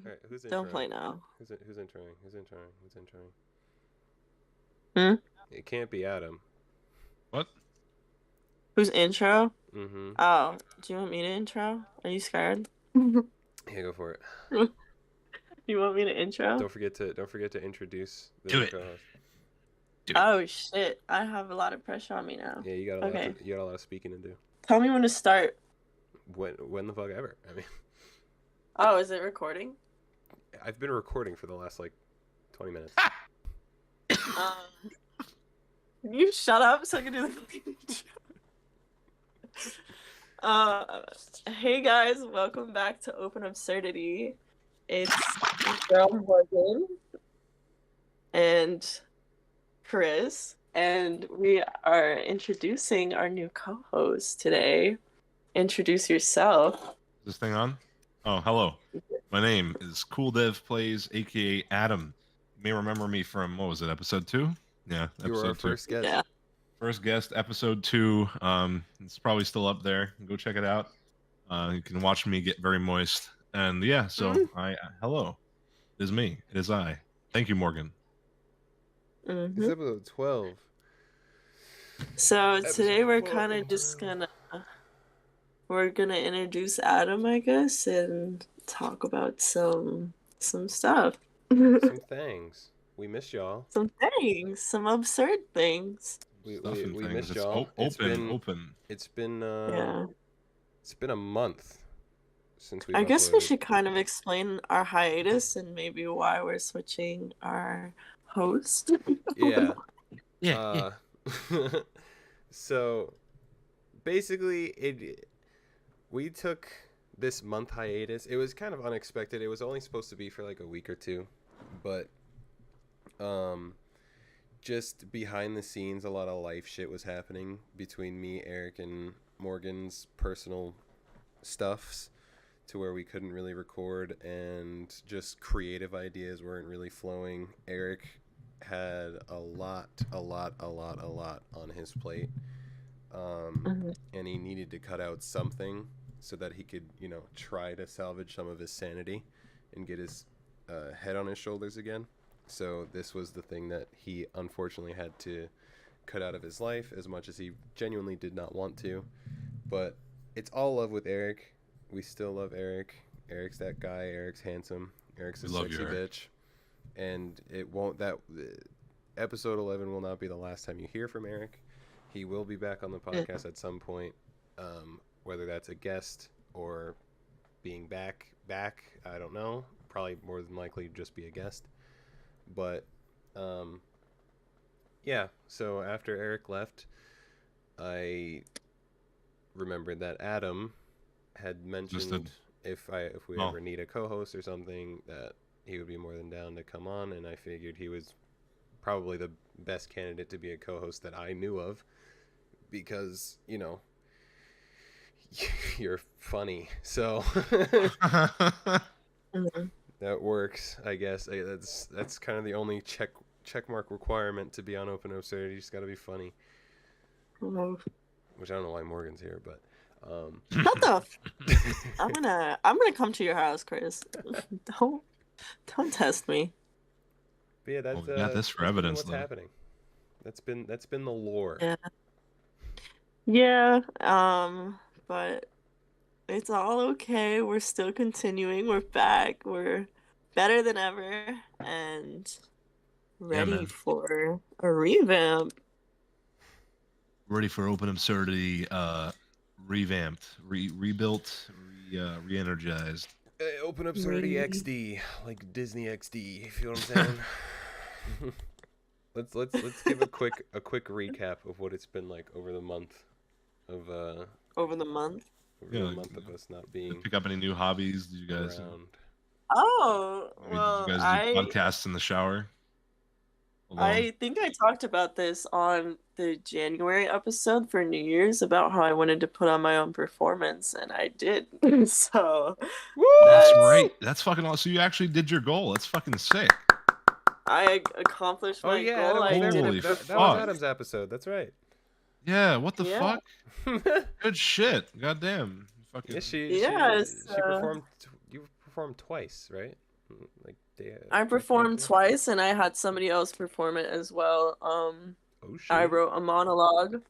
All right, who's Don't introing? play now. Who's introing? Who's introing? Who's introing? Hmm? It can't be Adam. What? Who's intro? Mm-hmm. Oh, do you want me to intro? Are you scared? You Yeah, go for it. want me to intro? Don't forget to introduce the Do new it. co-host. Do it. Oh shit, I have a lot of pressure on me now. Yeah, Okay, you got a lot of speaking to do. tell me when to start. When the fuck ever. I mean, Oh, is it recording? I've been recording for the last like 20 minutes. Um, can you shut up so I can do the fucking intro? Hey guys, welcome back to Open Absurdity. It's your girl Morgan and Chris, and we are introducing our new co-host today. Introduce yourself. Is this thing on? Oh, hello. My name is Cool Dev Plays, aka Adam. You may remember me from, what was it, episode 2? Yeah, You were our episode 2. first guest. Yeah. First guest, episode 2. It's probably still up there. Go check it out. You can watch me get very moist. And yeah, so hello. It is me. It is I. Thank you, Morgan. Mhm. It's episode 12. So today we're Episode kind of 12. just we're gonna introduce Adam, I guess, and talk about some stuff. Some things. We miss y'all. Some things, some absurd things. We Stuff and we things. missed It's y'all. open. It's been Yeah. it's been a month since we I guess we uploaded. should kind of explain our hiatus and maybe why we're switching our host. Yeah. Yeah. So basically we took this month hiatus. It was kind of unexpected. It was only supposed to be for like a week or two, but just behind the scenes a lot of life shit was happening between me, Eric, and Morgan's personal stuffs to where we couldn't really record, and just creative ideas weren't really flowing. Eric had a lot on his plate, and he needed to cut out something so that he could, try to salvage some of his sanity and get his head on his shoulders again. So this was the thing that he unfortunately had to cut out of his life, as much as he genuinely did not want to. But it's all love with Eric. We still love Eric. Eric's that guy. Eric's handsome. Eric's a sexy bitch. And episode 11 will not be the last time you hear from Eric. He will be back on the podcast at some point, whether that's a guest or being back. I don't know. Probably more than likely just be a guest. But yeah. So after Eric left, I remembered that Adam had mentioned if we ever need a co-host or something, that he would be more than down to come on, and I figured he was probably the best candidate to be a co-host that I knew of, because you're funny, so that works, I guess. That's kind of the only checkmark requirement to be on Open Absurdity. You just got to be funny. Which I don't know why Morgan's here, but Shut up. I'm gonna come to your house, Chris. Don't test me. But yeah, that's got this for evidence. What's happening? That's been the lore. Yeah. But it's all okay. We're still continuing. We're back. We're better than ever and ready for a revamp. Ready for Open Absurdity, revamped, rebuilt, re-energized. Open Absurdity XD, like Disney XD. You feel what I'm saying? let's give a quick recap of what it's been like over the month of over the month of us not being. Did you pick up any new hobbies? Did you guys? Well, did you guys do podcasts in the shower? I think I talked about this on the January episode for New Year's about how I wanted to put on my own performance, and I did. So that's right. That's fucking awesome. So you actually did your goal. That's fucking sick. I accomplished my goal. That was Adam's episode. That's right. Yeah. What the fuck? Good shit. Goddamn. Fucking. Yeah, she performed. You performed twice, right? Like I performed twice, and I had somebody else perform it as well. Oh shit! I wrote a monologue,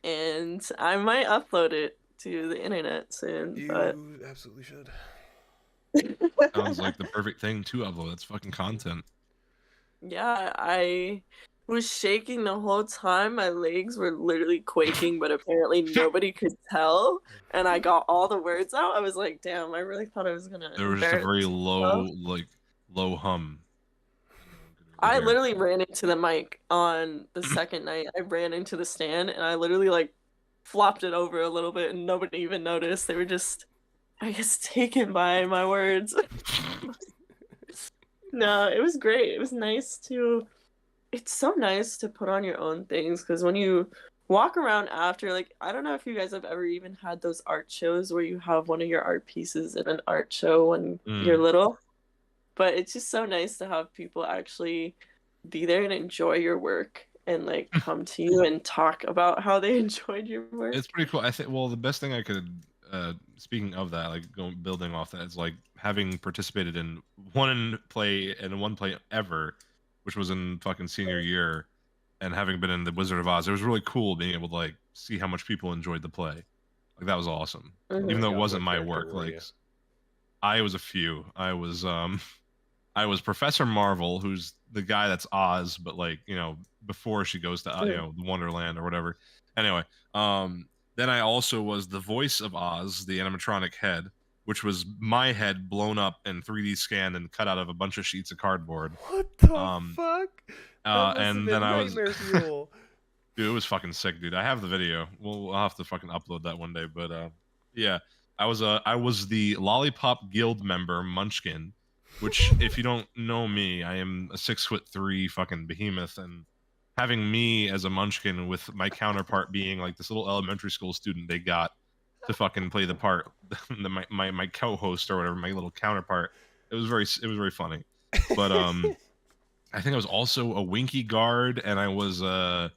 and I might upload it to the internet soon. You absolutely should. Sounds like the perfect thing to upload. That's fucking content. Yeah, I was shaking the whole time. My legs were literally quaking, but apparently nobody could tell. And I got all the words out. I was like, damn, I really thought I was gonna There was just a very embarrass myself. low hum. I literally ran into the mic on the second night. I ran into the stand and I literally like flopped it over a little bit and nobody even noticed. They were just, I guess, taken by my words. No, it was great. It was nice to, it's so nice to put on your own things because when you walk around after, like, I don't know if you guys have ever even had those art shows where you have one of your art pieces in an art show when you're little, but it's just so nice to have people actually be there and enjoy your work and like come to you and talk about how they enjoyed your work. It's pretty cool. I think, well, the best thing I could, speaking of that, like building off that, is like having participated in one play ever, which was in fucking senior year, and having been in the Wizard of Oz. It was really cool being able to like see how much people enjoyed the play. Like that was awesome. Even though it wasn't my work. Like I was a few. I was Professor Marvel, who's the guy that's Oz, but like, you know, before she goes to the Wonderland or whatever. Anyway, then I also was the voice of Oz, the animatronic head, which was my head blown up and 3D scanned and cut out of a bunch of sheets of cardboard. What the fuck? And then I was fuel. Dude, it was fucking sick, dude. I have the video. I'll have to fucking upload that one day, but yeah. I was the Lollipop Guild member Munchkin, which, if you don't know me, I am a 6'3" fucking behemoth, and having me as a Munchkin with my counterpart being like this little elementary school student they got to fucking play the part, my co-host or whatever, my little counterpart. It was very funny. But I think I was also a Winky guard, and I was what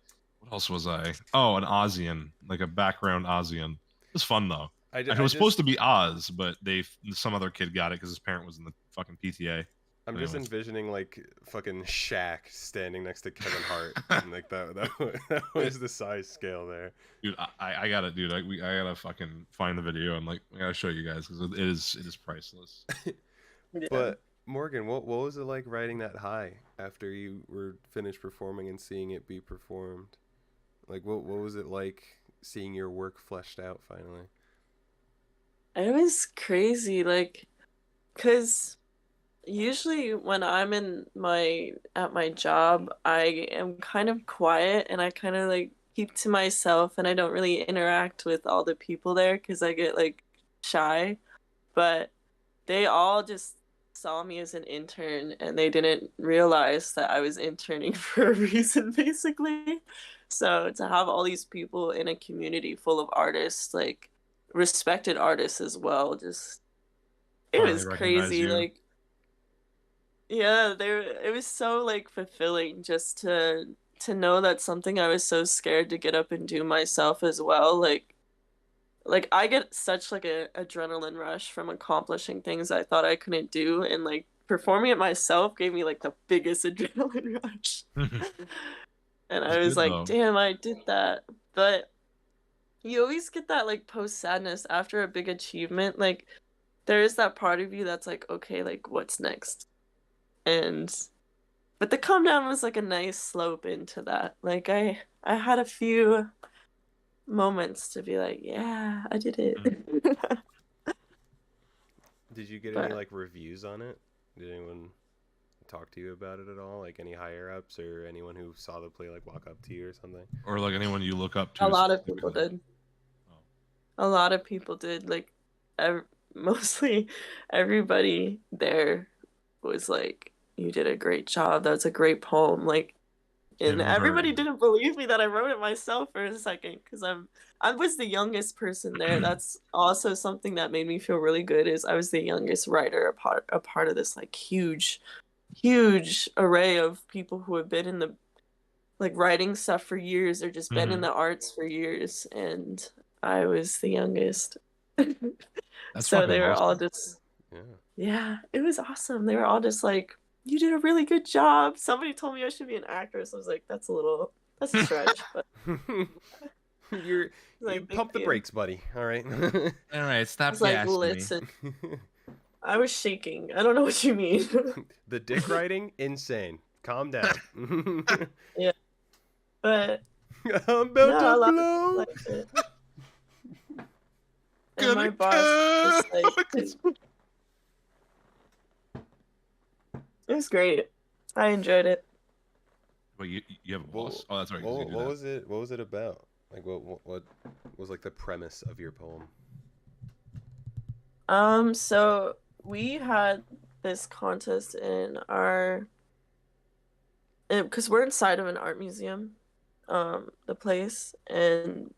else was I? Oh, an Ozian, like a background Ozian. It was fun though. It was supposed to be Oz, but some other kid got it because his parent was in the fucking PTA. I'm just envisioning like fucking Shaq standing next to Kevin Hart, and like that was the size scale there. Dude, I got it, dude. I gotta fucking find the video and like I gotta show you guys because it is priceless. Yeah. But Morgan, what was it like riding that high after you were finished performing and seeing it be performed? Like what was it like seeing your work fleshed out finally? It was crazy, like, cause usually when I'm at my job, I am kind of quiet and I kind of like keep to myself and I don't really interact with all the people there because I get like shy. But they all just saw me as an intern and they didn't realize that I was interning for a reason, basically. So to have all these people in a community full of artists, like respected artists as well, just it was crazy. Like, yeah, it was so like fulfilling just to know that something I was so scared to get up and do myself as well. Like I get such like a adrenaline rush from accomplishing things I thought I couldn't do, and like performing it myself gave me like the biggest adrenaline rush. And I was like, damn, I did that. But you always get that like post sadness after a big achievement. Like there is that part of you that's like, okay, like what's next? But the calm down was like a nice slope into that. Like I had a few moments to be like, yeah, I did it. Did you get any like reviews on it? Did anyone talk to you about it at all? Like any higher ups or anyone who saw the play like walk up to you or something? Or like anyone you look up to? A lot of people did. A lot of people did. Like mostly everybody there was like, you did a great job. That's a great poem. Like, and everybody didn't believe me that I wrote it myself for a second because I was the youngest person there. That's also something that made me feel really good. Is I was the youngest writer, a part of this like huge array of people who have been in the like writing stuff for years or just been in the arts for years, and I was the youngest. So they were all just Yeah, it was awesome. They were all just like, "You did a really good job." Somebody told me I should be an actress. I was like, "That's a stretch," but You like, thank pump the you. brakes, buddy. All right. All right, I stop was like, gassing me. "Listen." I was shaking. I don't know what you mean. The dick riding, insane. Calm down. Yeah, but I'm about no, a to lot of people blow. liked it, and Gonna my boss was like, "It was great. I enjoyed it." Wait, you have a What, boss? Oh, that's right. 'Cause you do what that. was it? What was it about? Like, what was like the premise of your poem? So we had this contest in our, because we're inside of an art museum, the place, and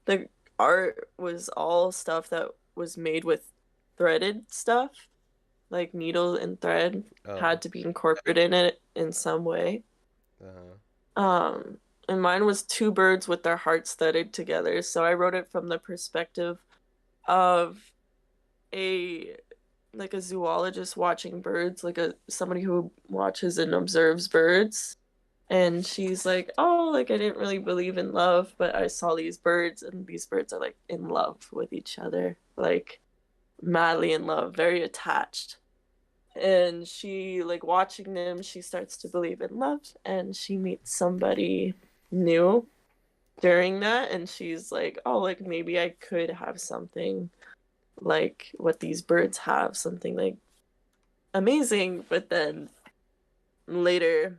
the art was all stuff that was made with threaded stuff, like needle and thread Oh, had to be incorporated in it in some way. uh-huh. Um, and mine was two birds with their hearts threaded together. So I wrote it from the perspective of a like a zoologist watching birds, like a somebody who watches and observes birds. And she's like, "Oh, like I didn't really believe in love, but I saw these birds, and these birds are like in love with each other, like madly in love, very attached." And she, like watching them, she starts to believe in love, and she meets somebody new during that, and she's like, "Oh, like maybe I could have something like what these birds have, something like amazing." But then later,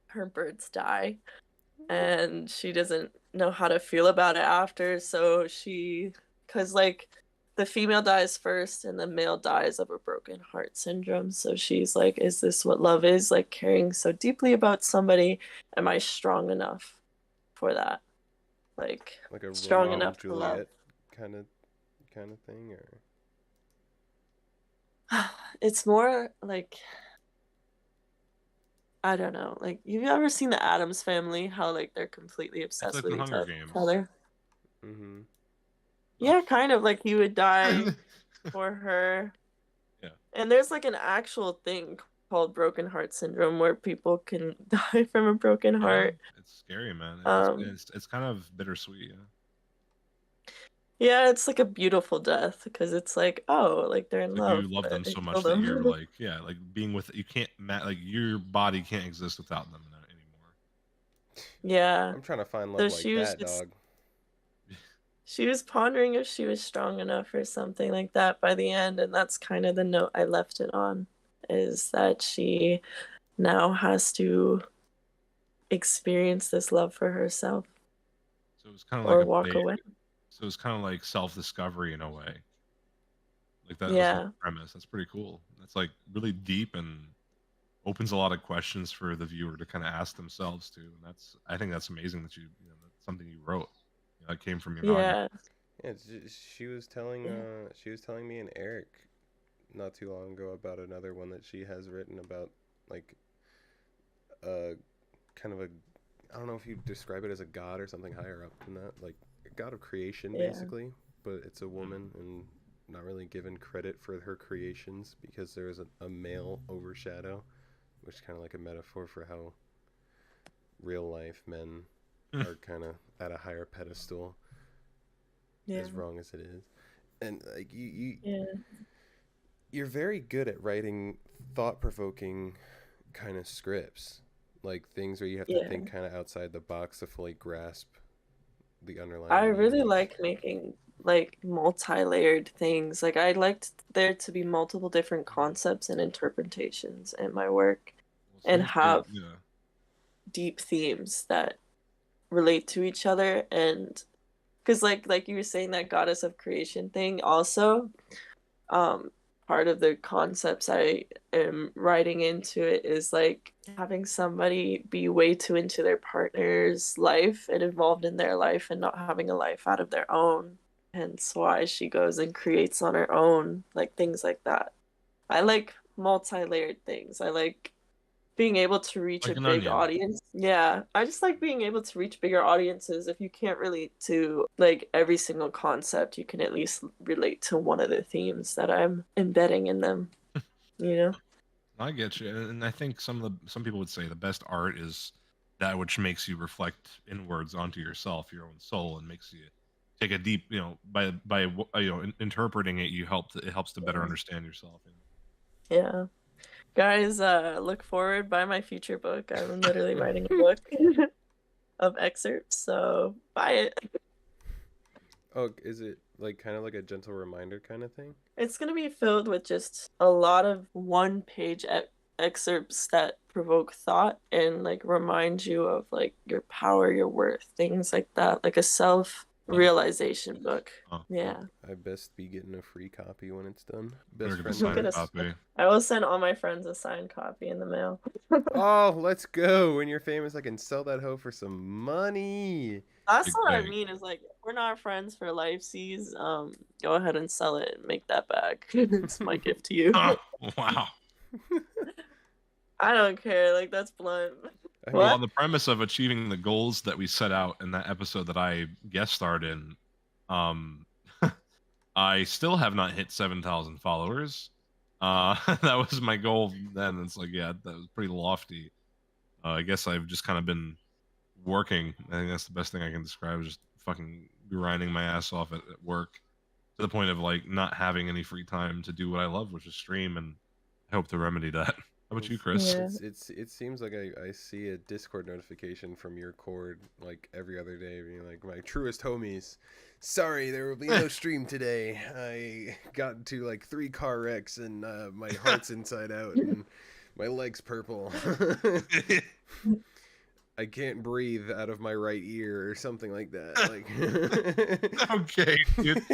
her birds die, and she doesn't know how to feel about it after. So because like the female dies first and the male dies of a broken heart syndrome. So she's like, is this what love is? Like caring so deeply about somebody. Am I strong enough for that? Like Like a strong Romeo and enough to love. Juliet kind of thing, or It's more like, I don't know. Like, have you ever seen the Addams Family? How like they're completely It's obsessed like with the each Hunger Games. other. mm-hmm. Yeah, kind of like he would die for her. Yeah. And there's like an actual thing called broken heart syndrome where people can die from a broken Yeah, heart. it's scary, man. Um, It's kind of bittersweet. Yeah. yeah, it's like a beautiful death because it's like, oh, like they're It's in like you love, love but them so it much killed that you're them. like, yeah, like being with you can't like your body can't exist without them anymore. Yeah. I'm trying to find So love like that, dog. she was pondering if she was strong enough or something like that by the end, and that's kind of the note I left it on, is that she now has to experience this love for herself So it's kind of like or a walk play. away. So it's kind of like self-discovery in a way. Like that was the Yeah. premise. That's pretty cool. That's like really deep and opens a lot of questions for the viewer to kind of ask themselves too. And I think that's amazing that you know, that's something you wrote. You know, that came from your noggin. Yeah. Yeah, she was telling me and Eric not too long ago about another one that she has written about, like uh kind of a, I don't know if you describe it as a god or something higher up than that, like a god of creation Yeah. basically, but it's a woman and not really given credit for her creations because there is a male overshadow, which is kind of like a metaphor for how real life men are kind of at a higher pedestal, Yeah. as wrong as it is. And like Yeah. you're very good at writing thought-provoking kind of scripts, like things where you have to Yeah. think kind of outside the box to fully grasp the I underlying really meaning. like making like multi-layered things. Like I liked there to be multiple different concepts and interpretations in my work Well, and sounds good. have Yeah. deep themes that relate to each other. And because like you were saying, that goddess of creation thing also, um part of the concepts I am writing into it is like having somebody be way too into their partner's life and involved in their life and not having a life out of their own, hence why she goes and creates on her own, like things like that. I like multi-layered things. I like being able to reach Like a an big onion. audience. Yeah, I just like being able to reach bigger audiences. If you can't relate to like every single concept, you can at least relate to one of the themes that I'm embedding in them. You know? I get you, and I think some people would say the best art is that which makes you reflect inwards onto yourself, your own soul, and makes you take a deep, interpreting it, it helps to better understand yourself. Yeah. Guys, look forward, buy my future book. I'm literally writing a book of excerpts, so buy it. Oh, is it like kind of like a gentle reminder kind of thing? It's gonna be filled with just a lot of one-page excerpts that provoke thought and like remind you of like your power, your worth, things like that, like a self-realization book. Oh, Yeah. I best be getting a free copy when it's done. better Best get the friend. You'll signed get a copy. I will send all my friends a signed copy in the mail. Oh, let's go! When you're famous, I can sell that hoe for some money. That's Big what I bang. mean. Is like we're not friends for life. Sees, go ahead and sell it and make that back. It's my gift to you. Oh, wow. I don't care. Like that's blunt. I Well, What? on the premise of achieving the goals that we set out in that episode that I guest starred in, I still have not hit 7,000 followers. That was my goal then. It's like, yeah, that was pretty lofty. I guess I've just kind of been working. I think that's the best thing I can describe. Just fucking grinding my ass off at work to the point of like not having any free time to do what I love, which is stream. And I hope to remedy that. How about you, Chris? Yeah. It seems like I see a Discord notification from your cord like every other day, being like, my truest homies, sorry there will be no stream today. I got into like 3 car wrecks and my heart's inside out and my leg's purple. I can't breathe out of my right ear or something like that. Like, Okay, dude.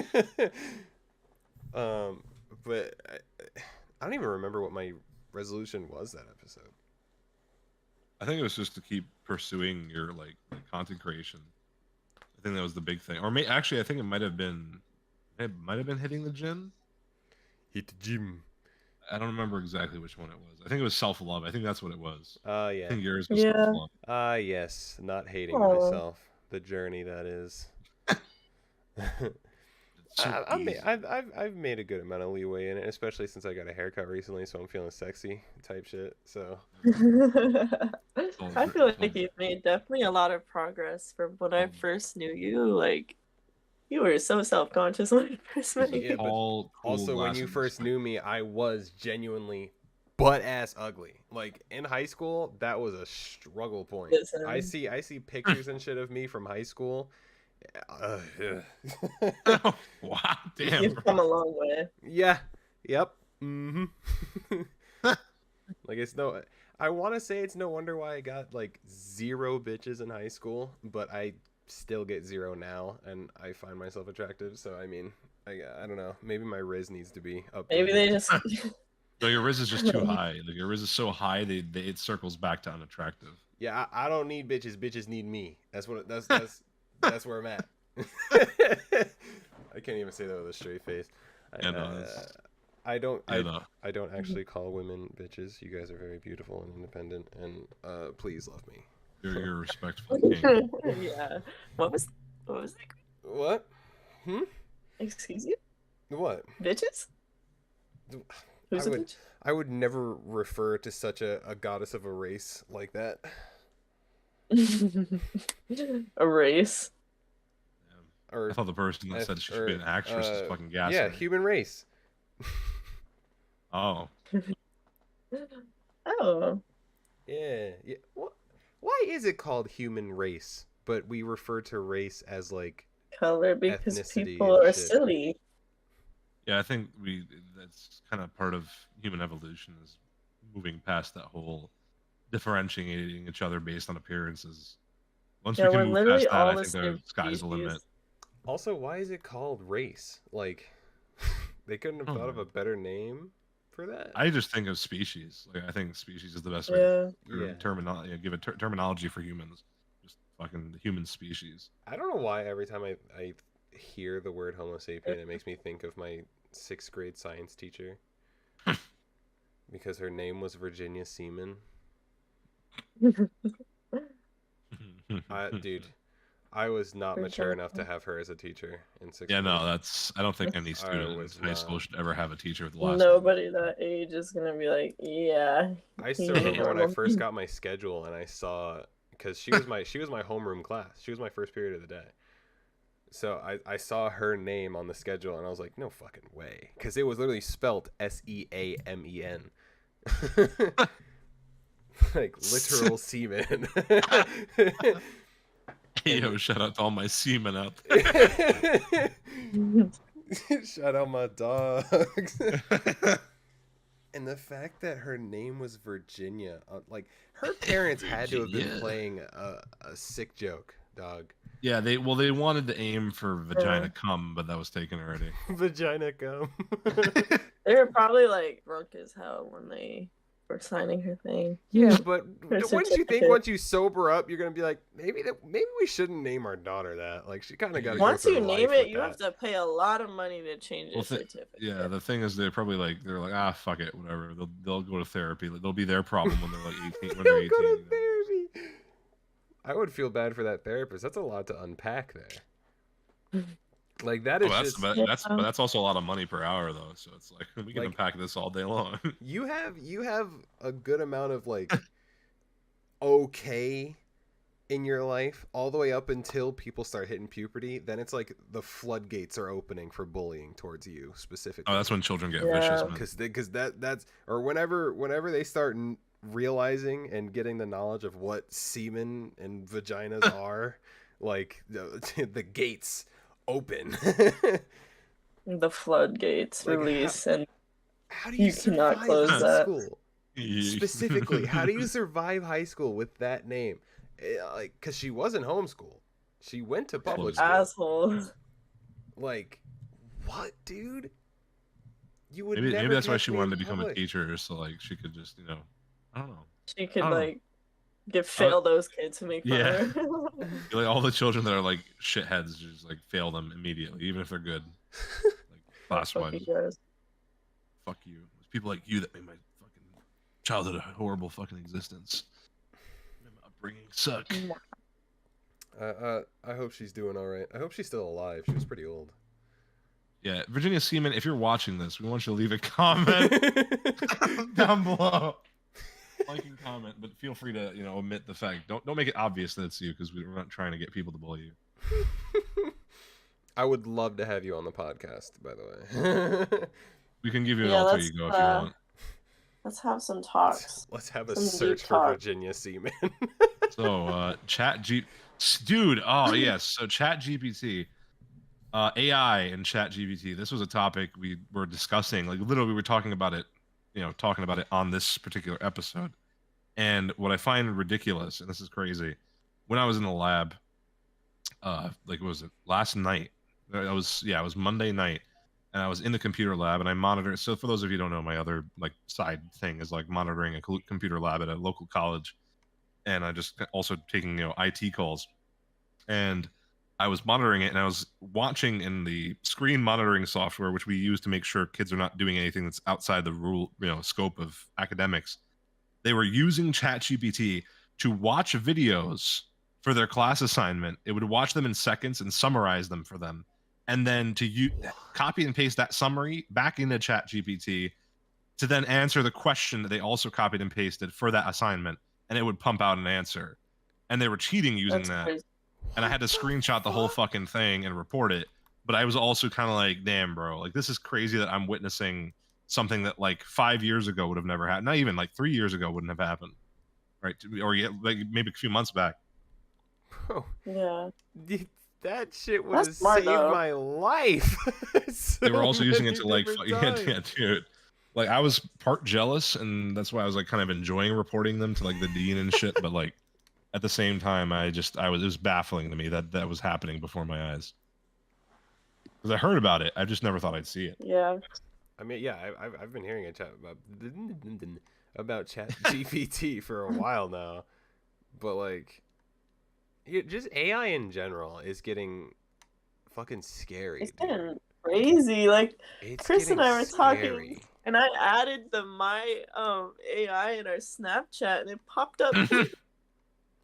But I don't even remember what my resolution was that episode. I think it was just to keep pursuing your like content creation. I think that was the big thing. Or actually, I think it might have been hitting the gym. Hit the gym. I don't remember exactly which one it was. I think it was self-love. I think that's what it was. I Yeah. think yours was Yeah. self-love. Yes. Not hating Aw. myself. The journey that is. It's so easy. I've made a good amount of leeway in it, especially since I got a haircut recently, so I'm feeling sexy type shit. So I feel like you've made definitely a lot of progress from when I first knew you. Like, you were so self-conscious when I first met you. Yeah, but All cool also when you glasses. first knew me, I was genuinely butt ass ugly. Like in high school, that was a struggle point. Listen. I see pictures and shit of me from high school. Oh, wow, damn. You've come a long way. Yeah. Yep. Mm-hmm. Like it's no. I want to say it's no wonder why I got like 0 bitches in high school, but I still get 0 now, and I find myself attractive. So I mean, I don't know. Maybe my riz needs to be up. Maybe they just. No, your riz is just too high. Like your riz is so high, it circles back to unattractive. Yeah, I don't need bitches. Bitches need me. That's where I'm at. I can't even say that with a straight face. I don't actually call women bitches. You guys are very beautiful and independent, and please love me. You're a respectful king. Yeah. What was that? What? Excuse you? What? Bitches? Who's a bitch? I would never refer to such a goddess of a race like that. A race. Or I thought the person that said she should be an actress is fucking gassing. Yeah, human race. Oh. Oh. Yeah. Why is it called human race, but we refer to race as like Color because ethnicity people and are shit? silly. Yeah, I think that's kind of part of human evolution is moving past that whole differentiating each other based on appearances. Once Yeah, we we're can move literally past that, all I the think the same sky's the limit. species. Also, why is it called race? Like, they couldn't have thought of a better name for that. I just think of species. Like I think species is the best way Yeah. to terminology. Give a terminology for humans. Just fucking the human species. I don't know why every time I hear the word Homo sapien, it makes me think of my 6th grade science teacher. Because her name was Virginia Seaman. Dude, I was not mature Virginia. enough to have her as a teacher in sixth Yeah, grade. no, I don't think any I student was in high school not. should ever have a teacher with the last name. Nobody that age is gonna be like, yeah. I still remember when I first got my schedule and I saw, because she was my homeroom class. She was my first period of the day. So I saw her name on the schedule and I was like, no fucking way, because it was literally spelt Seamen. Like literal semen. Hey, yo, shout out to all my seamen out there. Shout out my dogs. And the fact that her name was Virginia, like her parents had to have been playing a sick joke, dog. Yeah, they wanted to aim for vagina cum, but that was taken already. Vagina cum. They were probably like drunk as hell when they were signing her thing. Yeah, but wouldn't you think once you sober up, you're gonna be like, maybe we shouldn't name our daughter that? Like, she kind of got. Once you name it, you have to pay a lot of money to change your certificate. Yeah, the thing is, they're like, ah, fuck it, whatever. They'll go to therapy. They'll be their problem when they're like 18. When they're 18. Go to therapy. I would feel bad for that therapist. That's a lot to unpack there. Like that is that's also a lot of money per hour though. So it's like we can unpack this all day long. You have a good amount of like okay in your life all the way up until people start hitting puberty. Then it's like the floodgates are opening for bullying towards you specifically. Oh, that's when children get vicious. Because that's or whenever they start realizing and getting the knowledge of what semen and vaginas are, like the gates open. The floodgates release, and how do you cannot close that. School? Specifically, how do you survive high school with that name? Like, because she wasn't homeschooled, she went to public school. Assholes. Like, what, dude? You would maybe that's why she wanted to become a teacher, so like she could just, I don't know. She could like fail those kids who make fun of her. Like all the children that are like shitheads, just like fail them immediately, even if they're good. Like class-wise. Fuck you. It's people like you that made my fucking childhood a horrible fucking existence. My upbringing suck. I hope she's doing all right. I hope she's still alive. She was pretty old. Yeah, Virginia Seaman, if you're watching this, we want you to leave a comment down below. Like and comment, but feel free to omit the fact. Don't make it obvious that it's you, because we're not trying to get people to bully you. I would love to have you on the podcast, by the way. We can give you an alter ego if you want. Let's have some talks. Let's have a search for Virginia Seaman. So dude, oh yes, so ChatGPT, AI and ChatGPT. This was a topic we were discussing. Like literally, we were talking about it on this particular episode. And what I find ridiculous, and this is crazy, when I was in the lab, like was it last night? It was Monday night, and I was in the computer lab, and I monitored. So for those of you who don't know, my other like side thing is like monitoring a computer lab at a local college, and I just also taking IT calls, and I was monitoring it, and I was watching in the screen monitoring software, which we use to make sure kids are not doing anything that's outside the scope of academics. They were using ChatGPT to watch videos for their class assignment. It would watch them in seconds and summarize them for them, and then to copy and paste that summary back into ChatGPT to then answer the question that they also copied and pasted for that assignment, and it would pump out an answer. And they were cheating using that. Crazy. And I had to screenshot the whole fucking thing and report it. But I was also kind of like, damn, bro, like this is crazy that I'm witnessing something that like 5 years ago would have never happened. Not even like 3 years ago wouldn't have happened. Right? Or like maybe a few months back. Bro. Yeah. That shit would have saved my life. They were also using it to like, yeah, dude. Like I was part jealous, and that's why I was like kind of enjoying reporting them to like the dean and shit. But like at the same time, it was baffling to me that was happening before my eyes. Because I heard about it, I just never thought I'd see it. Yeah. I mean, yeah, I've been hearing a chat about ChatGPT for a while now, but like, just AI in general is getting fucking scary. It's getting crazy. Like Chris and I were talking, and I added my AI in our Snapchat, and it popped up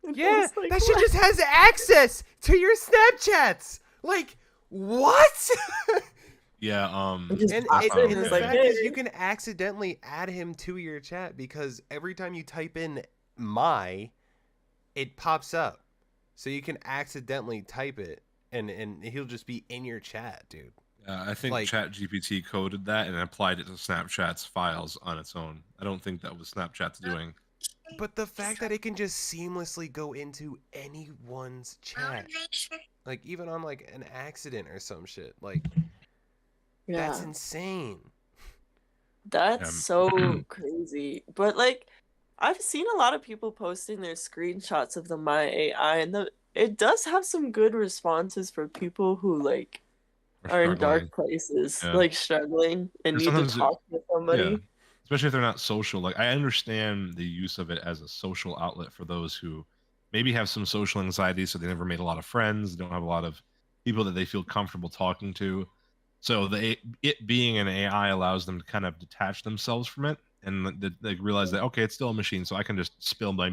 And I Yeah, was like, that shit what? just has access to your Snapchats. Like, what? Yeah. It just And pops in. and the It's like, fact hey. is, you can accidentally add him to your chat because every time you type in my, it pops up. So you can accidentally type it, and he'll just be in your chat, dude. I think Like- ChatGPT coded that and applied it to Snapchat's files on its own. I don't think that was Snapchat's doing. But the fact that it can just seamlessly go into anyone's chat, like even on like an accident or some shit, like that's Yeah, insane. that's Um, so crazy. But like, I've seen a lot of people posting their screenshots of the My AI, and it does have some good responses for people who like are in dark struggling. places, Yeah. like struggling and And need to sometimes talk to somebody. Yeah. Especially if they're not social. Like I understand the use of it as a social outlet for those who maybe have some social anxiety, so they never made a lot of friends, don't have a lot of people that they feel comfortable talking to. So it being an AI allows them to kind of detach themselves from it and they realize that okay, it's still a machine, so I can just spill my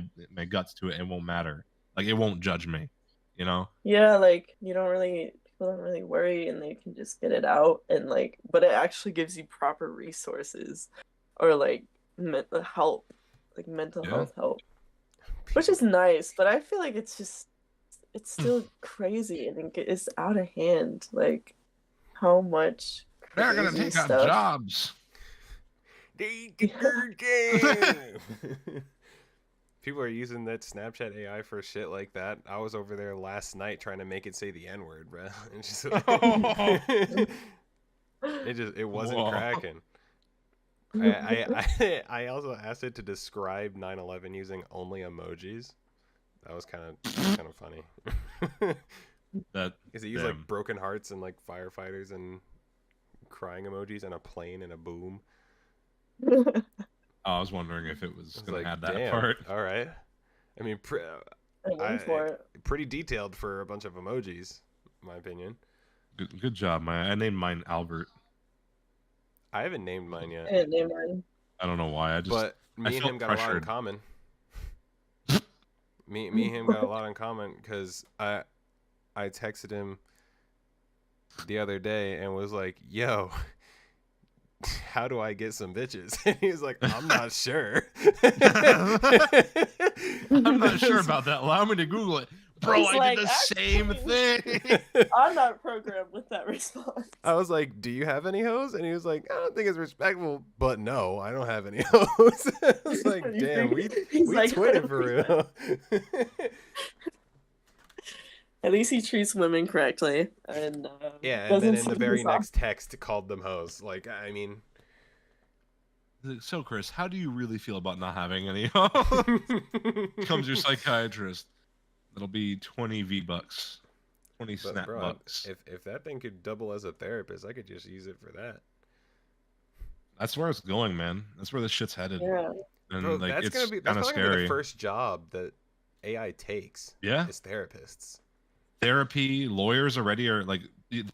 guts to it and it won't matter. Like it won't judge me, you know? Yeah, like people don't really worry and they can just get it out and like, but it actually gives you proper resources or like mental help, like mental Yeah. health help, which is nice. But I feel like it's still crazy. I think it's out of hand. Like how much They're gonna crazy take our stuff. jobs. People are using that Snapchat AI for shit like that. I was over there last night trying to make it say the N-word, bro. It wasn't Whoa. cracking. I also asked it to describe 9/11 using only emojis. That was kind of funny. That Because it used damn. like broken hearts and like firefighters and crying emojis and a plane and a boom. I was wondering if it was I was gonna like, add that damn, part. all right. I mean, I went for it. pretty detailed for a bunch of emojis, in my opinion. Good job, I named mine Albert. I haven't named mine yet, I didn't name mine. I don't know why. but I me and felt him got a lot in pressured. common. Me and him got a lot in common because I texted him the other day and was like, "Yo, how do I get some bitches?" And he was like, "I'm not sure." I'm not sure about that. Allow me to Google it. Bro, He's I like, did the same actually- thing. I'm not programmed with that response. I was like, "Do you have any hoes?" And he was like, "I don't think it's respectful, but no, I don't have any hoes." I was like, You "Damn, think- we he's like, twitted for real." At least he treats women correctly, and Yeah, and doesn't then in the flip very us off. next text called them hoes. Like, I mean, So, Chris, how do you really feel about not having any? Comes your psychiatrist. That'll be 20 V-bucks. 20 But snap bro, bucks. if that thing could double as a therapist, I could just use it for that. That's where it's going, man. That's where this shit's headed. Yeah, And Bro, like that's it's gonna be kind of probably gonna be scary. the first job that AI takes. Yeah. Is therapists. Therapy, lawyers already are like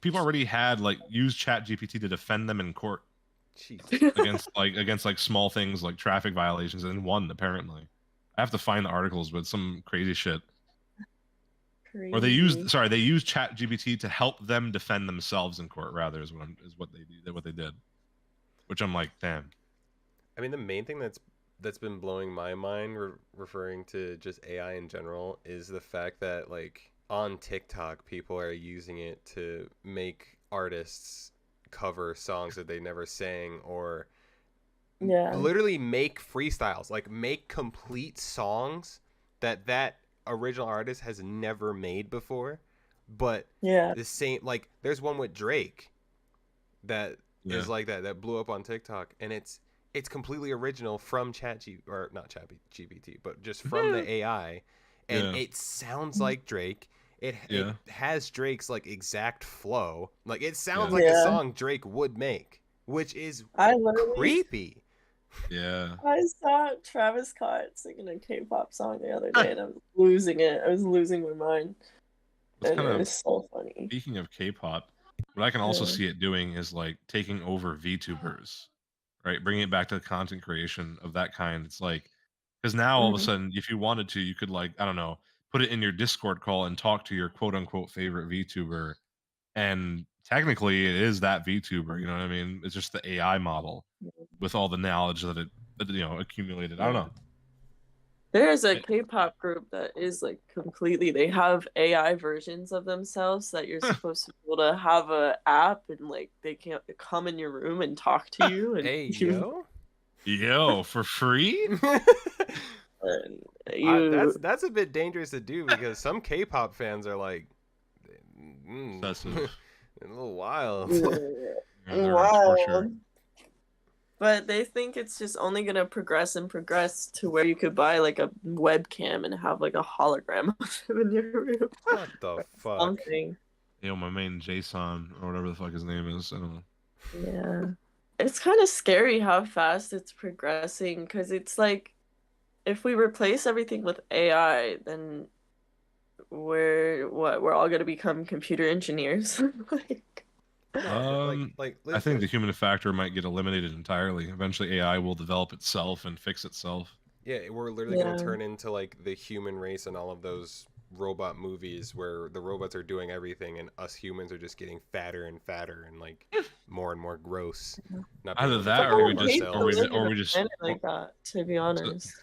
people already had like used Chat GPT to defend them in court Jesus. against small things like traffic violations and won apparently. I have to find the articles with some crazy shit. crazy. Or they used Chat GPT to help them defend themselves in court rather is what they did. Which I'm like, damn. I mean, the main thing that's been blowing my mind, referring to just AI in general, is the fact that like on TikTok, people are using it to make artists cover songs that they never sang, or literally make freestyles, like make complete songs that original artist has never made before. But the same, like there's one with Drake that is like that blew up on TikTok, and it's completely original from not Chat GPT, but just from the AI, and it sounds like Drake. It has Drake's like exact flow. Like it sounds like a song Drake would make, which is creepy. Yeah. I saw Travis Scott singing a K-pop song the other day, and I was losing it. I was losing my mind. And it was so funny. Speaking of K-pop, what I can also see it doing is like taking over VTubers, right? Bringing it back to the content creation of that kind. It's like Because now all of a sudden, if you wanted to, you could like, I don't know, put it in your Discord call and talk to your quote unquote favorite VTuber. And technically it is that VTuber, you know what I mean? It's just the AI model with all the knowledge that it accumulated. I don't know. There's a K-pop group that is like completely, they have AI versions of themselves that you're supposed to be able to have a app and like they can come in your room and talk to you and Hey, yo, for free? That's a bit dangerous to do because some K-pop fans are like That's a little wild. Wow. But they think it's just only gonna progress and progress to where you could buy like a webcam and have like a hologram of him in your room. What the fuck? Something. Yo, my main Jason or whatever the fuck his name is. I don't know. Yeah. It's kind of scary how fast it's progressing because it's like if we replace everything with AI, then we're all gonna become computer engineers. Like, I think the human factor might get eliminated entirely. Eventually, AI will develop itself and fix itself. Yeah, we're literally gonna turn into like the human race and all of those robot movies where the robots are doing everything and us humans are just getting fatter and fatter and like more and more gross. Either that, or we just like that. To be honest,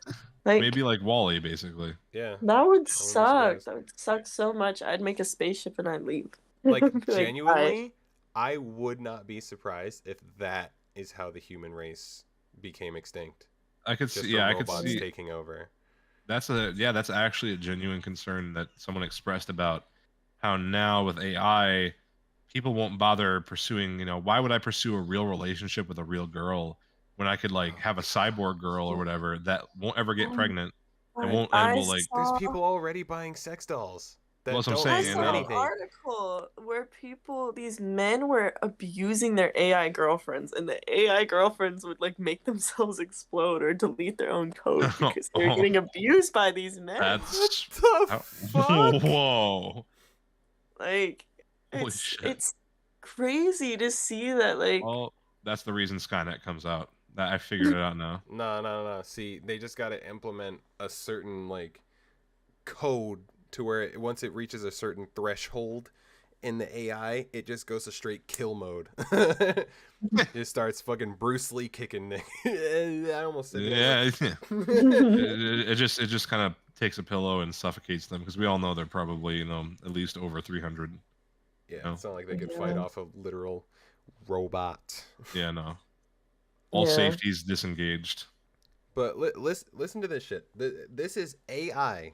like maybe like Wall-E, basically. Yeah, that would suck. That would suck so much. I'd make a spaceship and I'd leave. Like genuinely. I would not be surprised if that is how the human race became extinct. I could see, yeah, I could see taking over. That's actually a genuine concern that someone expressed about how now with AI, people won't bother pursuing. Why would I pursue a real relationship with a real girl when I could like have a cyborg girl or whatever that won't ever get pregnant and won't like. There's people already buying sex dolls. That's what I'm saying. I saw an article where these men were abusing their AI girlfriends, and the AI girlfriends would like make themselves explode or delete their own code because they were getting abused by these men. That's what the fuck? Whoa! Like, it's crazy to see that. Like, well, that's the reason Skynet comes out. That I figured it out now. No. See, they just got to implement a certain like code. To where once it reaches a certain threshold in the AI, it just goes to straight kill mode. It starts fucking Bruce Lee kicking. I almost said it just kind of takes a pillow and suffocates them because we all know they're probably at least over 300. Yeah, it's not like they could fight off a literal robot. Yeah, no. All safety's disengaged. But listen to this shit. This is AI.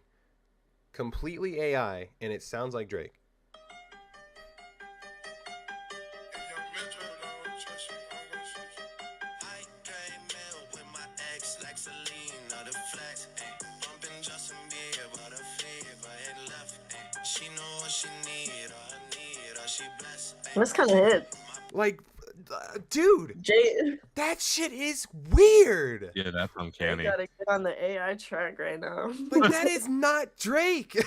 Completely AI, and it sounds like Drake. That's kind of it. Like, dude, Jay, that shit is weird. Yeah, that's uncanny. I gotta get on the AI track right now. Like, that is not Drake.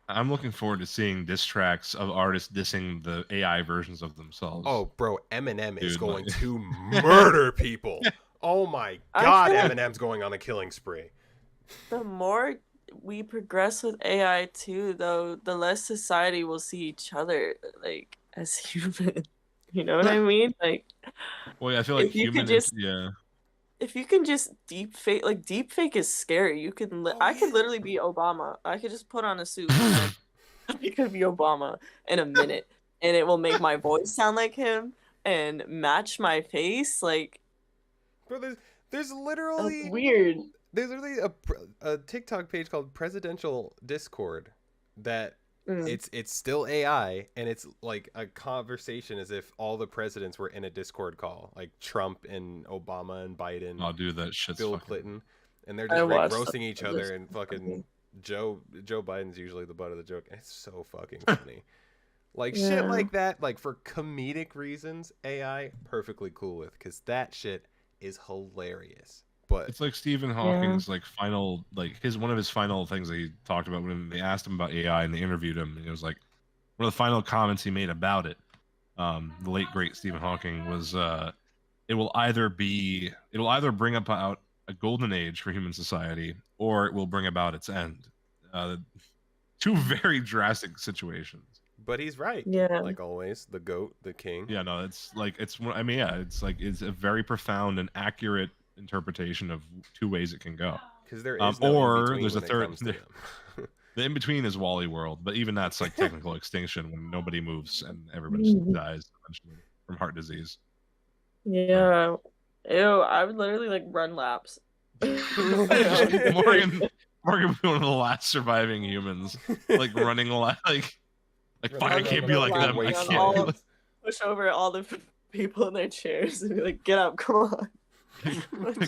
I'm looking forward to seeing diss tracks of artists dissing the AI versions of themselves. Oh, bro, Eminem is going to murder people. Oh my god, Eminem's going on a killing spree. The more we progress with AI too, though, the less society will see each other like as human. You know what I mean? Like, well, yeah, I feel like human. If you can just deepfake, like deepfake is scary. You can, I could literally be Obama. I could just put on a suit. I could be Obama in a minute, and it will make my voice sound like him and match my face. Like, bro, there's literally that's weird. There's literally a TikTok page called Presidential Discord that it's still AI, and it's like a conversation as if all the presidents were in a Discord call, like Trump and Obama and Biden. Oh, dude, that shit's Bill Clinton, and they're just roasting each other, and fucking Joe Biden's usually the butt of the joke. It's so fucking funny. Like shit like that, like for comedic reasons, AI perfectly cool with, because that shit is hilarious. But it's like Stephen Hawking's like final, like one of his final things that he talked about when they asked him about AI and they interviewed him, and it was like one of the final comments he made about it. The late great Stephen Hawking was, it will either bring about a golden age for human society, or it will bring about its end. Two very drastic situations. But he's right. Yeah. Like always, the goat, the king. Yeah, no, it's a very profound and accurate interpretation of two ways it can go. Because there is no or in-between there's a when it third. comes to them. The in between is Wally World, but even that's like technical extinction when nobody moves and everybody just dies eventually from heart disease. Yeah. Ew, I would literally like run laps. Morgan would be one of the last surviving humans, like running like fuck, I can't be like them. I can't push over all the people in their chairs and be like, get up, come on.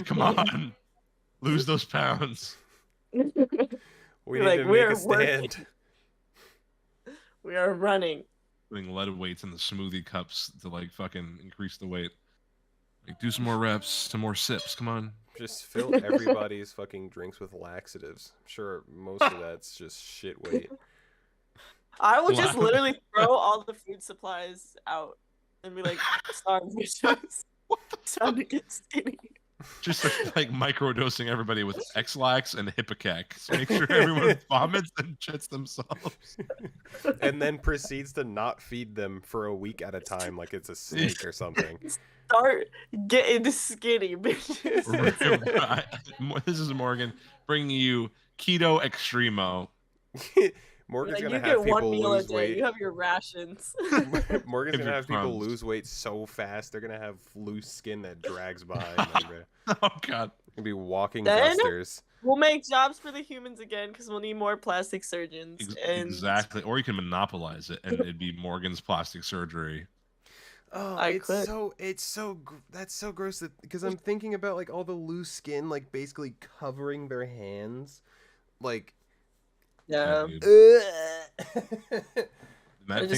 Come on. Lose those pounds. We need to make a stand. We are running. Putting lead weights in the smoothie cups to like fucking increase the weight. Like do some more reps, some more sips. Come on. Just fill everybody's fucking drinks with laxatives. I'm sure most of that's just shit weight. I will just literally throw all the food supplies out and be like, sorry, time to get skinny. Just like microdosing everybody with X-Lax and Hippocac. Make sure everyone vomits and shits themselves. And then proceeds to not feed them for a week at a time like it's a snake or something. Start getting skinny, bitches. This is Morgan bringing you Keto Extremo. Morgan's gonna have people lose weight. You have your rations. Morgan's gonna have people lose weight so fast they're gonna have loose skin that drags by. Oh god, gonna be walking busters. We'll make jobs for the humans again because we'll need more plastic surgeons. Exactly, or you can monopolize it and it'd be Morgan's plastic surgery. Oh, that's so gross because I'm thinking about like all the loose skin like basically covering their hands, like. Yeah. Think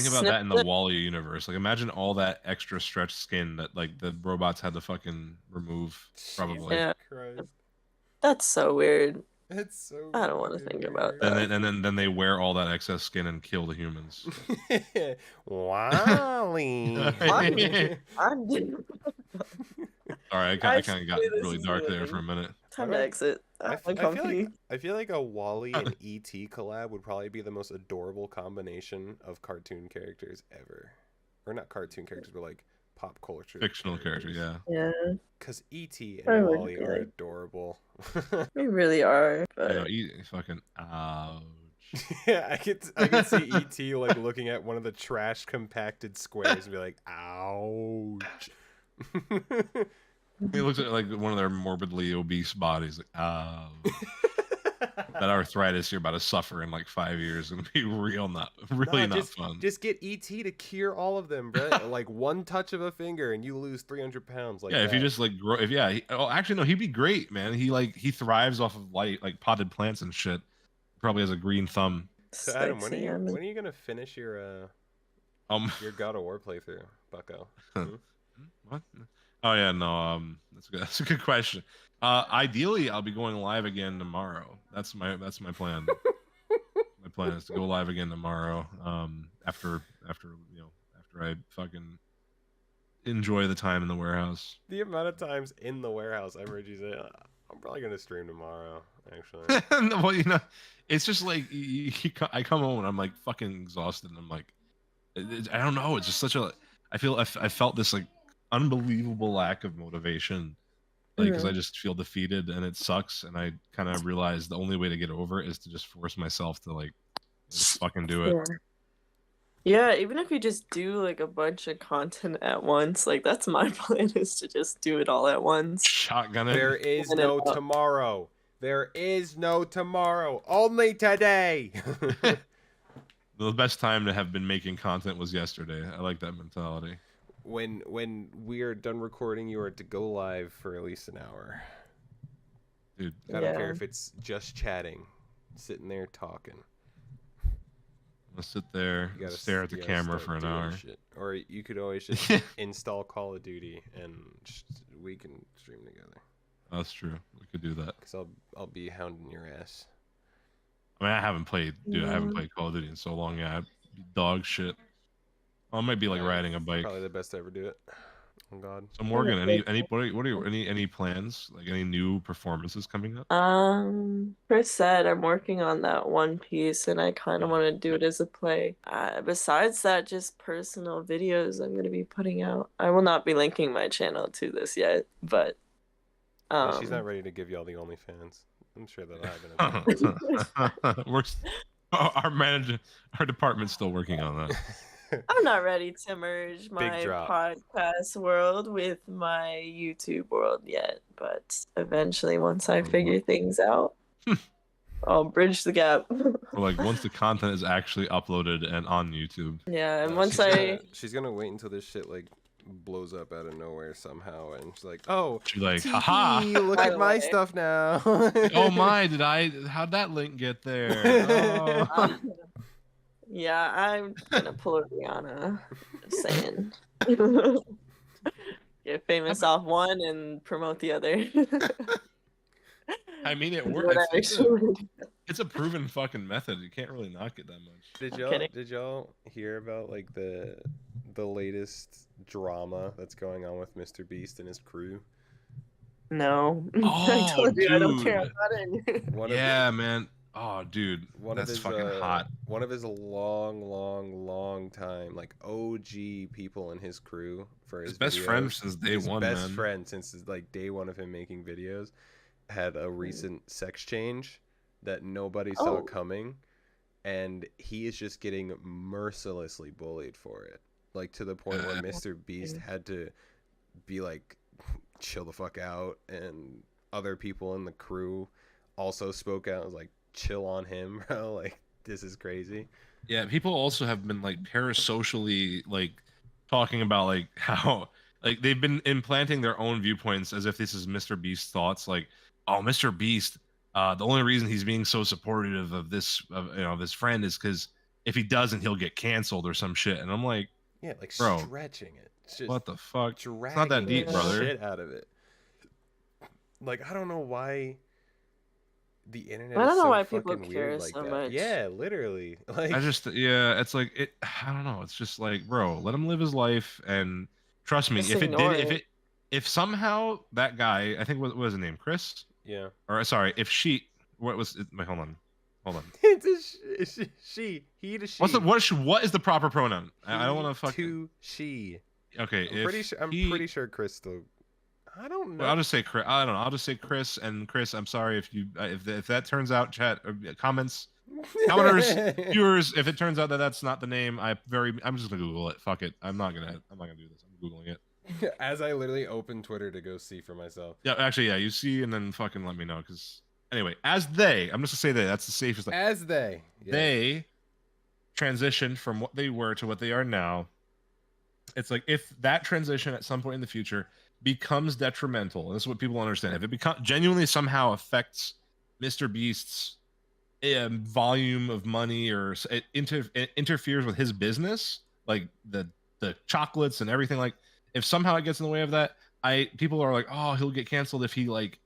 about that in the Wall-E universe. Like, imagine all that extra stretched skin that like the robots had to fucking remove. Probably. Yeah. That's so weird. It's so. I don't want to think about that. And then they wear all that excess skin and kill the humans. Wally. All right, I kind of got really dark there for a minute. Time to exit. I feel like a Wall-E and E.T. collab would probably be the most adorable combination of cartoon characters ever. Or not cartoon characters, but like pop culture. Fictional characters, yeah. Yeah. Because E.T. and Wall-E are adorable. They really are. But... fucking ouch. Yeah, I could see E.T. like looking at one of the trash compacted squares and be like, ouch. He looks at like one of their morbidly obese bodies, like, oh, that arthritis you're about to suffer in like 5 years is gonna be not fun. Just get ET to cure all of them, bro. Like one touch of a finger and you lose 300 pounds. Like if you just like grow, actually no, he'd be great, man. He thrives off of like potted plants and shit. Probably has a green thumb. So Adam, when are you gonna finish your God of War playthrough, Bucko? What? Oh yeah, no, that's a good question. Ideally, I'll be going live again tomorrow. That's my plan. My plan is to go live again tomorrow. After I fucking enjoy the time in the warehouse. The amount of times in the warehouse I've heard you say, I'm probably gonna stream tomorrow. Actually, well, it's just like I come home and I'm like fucking exhausted, and I'm like, I don't know. It's just such a. I felt this like unbelievable lack of motivation, like because I just feel defeated and it sucks, and I kind of realized the only way to get over it is to just force myself to like just fucking do it. Yeah, even if you just do like a bunch of content at once, like that's my plan, is to just do it all at once. Shotgun it. There is no tomorrow. There is no tomorrow. Only today. The best time to have been making content was yesterday. I like that mentality. When we are done recording, you are to go live for at least an hour. Dude, I don't care if it's just chatting, sitting there talking. I'll sit there and stare at the camera for an hour. Shit. Or you could always just install Call of Duty and we can stream together. That's true. We could do that. Because I'll be hounding your ass. I mean, I haven't played Call of Duty in so long. Yeah, dog shit. Oh, it might be like riding a bike. Probably the best to ever do it. Oh God. So Morgan, any plans? Like any new performances coming up? Chris said I'm working on that one piece and I kind of Yeah. want to do it as a play. Besides that, just personal videos I'm going to be putting out. I will not be linking my channel to this yet, but Yeah, she's not ready to give y'all the OnlyFans. I'm sure that'll happen at We're our department's still working on that. I'm not ready to merge Big my drop. podcast world with my YouTube world yet, but eventually, once I figure things out, I'll bridge the gap. Like once the content is actually uploaded and on YouTube. Yeah, and No, once she's gonna wait until this shit like blows up out of nowhere somehow, and she's like, "Oh, She's like, tee haha. look By at the my way. stuff now." Oh my, how'd that link get there? Oh. Yeah, I'm gonna pull a Rihanna. Just saying. Get famous off one and promote the other. I mean, it What works. I actually- It's a proven fucking method. You can't really knock it that much. Did y'all hear about like the latest drama that's going on with Mr. Beast and his crew? No. I Oh, told you I don't dude. care about it. Yeah, man. Oh, dude. One That's of his fucking hot. One of his long time like OG people in his crew for his best videos, friend since day one, best man. friend since like day one of him making videos, had a recent sex change that nobody saw coming, and he is just getting mercilessly bullied for it, like to the point where Mr. Beast had to be like, chill the fuck out, and other people in the crew also spoke out and was like, chill on him, bro, like this is crazy. Yeah, people also have been like parasocially like talking about like how like they've been implanting their own viewpoints as if this is Mr. Beast's thoughts, like, oh, Mr. Beast, the only reason he's being so supportive of this of his friend is because if he doesn't, he'll get canceled or some shit. And I'm like, Yeah, like bro, stretching it. It's just what the fuck? dragging It's not that deep, the brother. shit out of it. Like, I don't know why the internet I don't is know so why people fucking care weird like so that. much. Yeah, literally. Like, It's like it. I don't know. It's just like, bro, let him live his life, and trust me, Just if ignore it did, it. if somehow that guy, I think what was his name, Chris, yeah. or sorry, if she, what was it? Wait, hold on. It's a she. He to she. What is the proper pronoun? I don't want to fuck. To she. Okay, I'm pretty sure Chris still. I don't know. Well, I'll just say Chris. I don't know. I'll just say Chris. And Chris, I'm sorry if that turns out, chat or comments, commenters, viewers. If it turns out that that's not the name, I'm just gonna Google it. Fuck it. I'm not gonna do this. I'm Googling it. As I literally opened Twitter to go see for myself. Yeah, actually, yeah. You see, and then fucking let me know. Because anyway, I'm just gonna say that's the safest. As they. Yeah. They transitioned from what they were to what they are now. It's like if that transition at some point in the future becomes detrimental, and this is what people understand, if it genuinely somehow affects Mr. Beast's volume of money, or it interferes with his business, like the chocolates and everything, like if somehow it gets in the way of that, people are like, oh, he'll get canceled if he like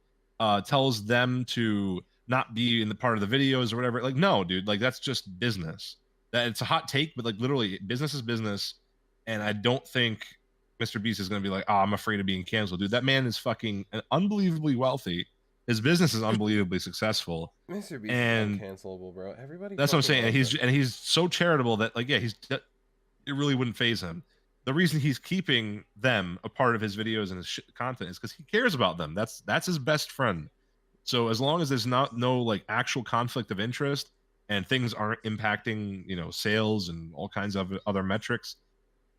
tells them to not be in the part of the videos or whatever. Like, no, dude, like that's just business. That it's a hot take, but like literally business is business. And I don't think Mr. Beast is going to be like, oh, I'm afraid of being canceled. Dude, that man is fucking unbelievably wealthy. His business is unbelievably successful. Mr. Beast is uncancelable, bro. Everybody. That's what I'm saying. And he's so charitable that like, yeah, it really wouldn't faze him. The reason he's keeping them a part of his videos and his content is because he cares about them. That's his best friend. So as long as there's no like actual conflict of interest and things aren't impacting, sales and all kinds of other metrics,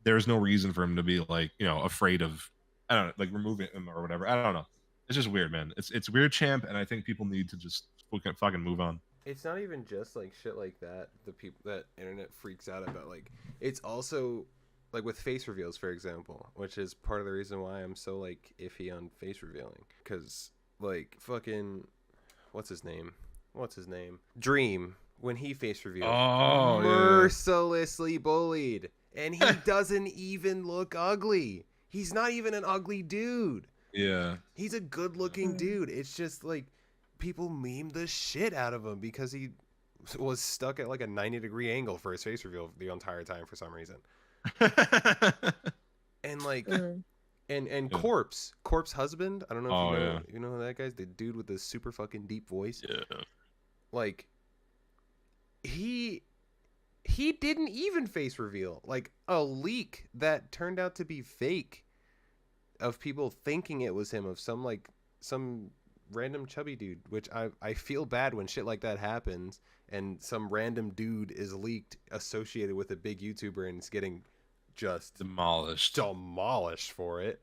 there's no reason for him to be like, afraid of, I don't know, like removing him or whatever. I don't know. It's just weird, man. It's weird, champ, and I think people need to just fucking move on. It's not even just like shit like that. The people that internet freaks out about, like, it's also like with face reveals, for example, which is part of the reason why I'm so like iffy on face revealing, because like fucking what's his name Dream, when he face revealed, mercilessly bullied. And he doesn't even look ugly. He's not even an ugly dude. Yeah. He's a good-looking dude. It's just, like, people meme the shit out of him because he was stuck at, like, a 90-degree angle for his face reveal the entire time for some reason. And, like, And Yeah. Corpse husband. I don't know if Oh, you know yeah. you know who that guy's, the dude with the super fucking deep voice. Yeah. Like he didn't even face reveal. Like a leak that turned out to be fake of people thinking it was him, of some random chubby dude, which I feel bad when shit like that happens and some random dude is leaked associated with a big YouTuber and it's getting just Demolished. for it.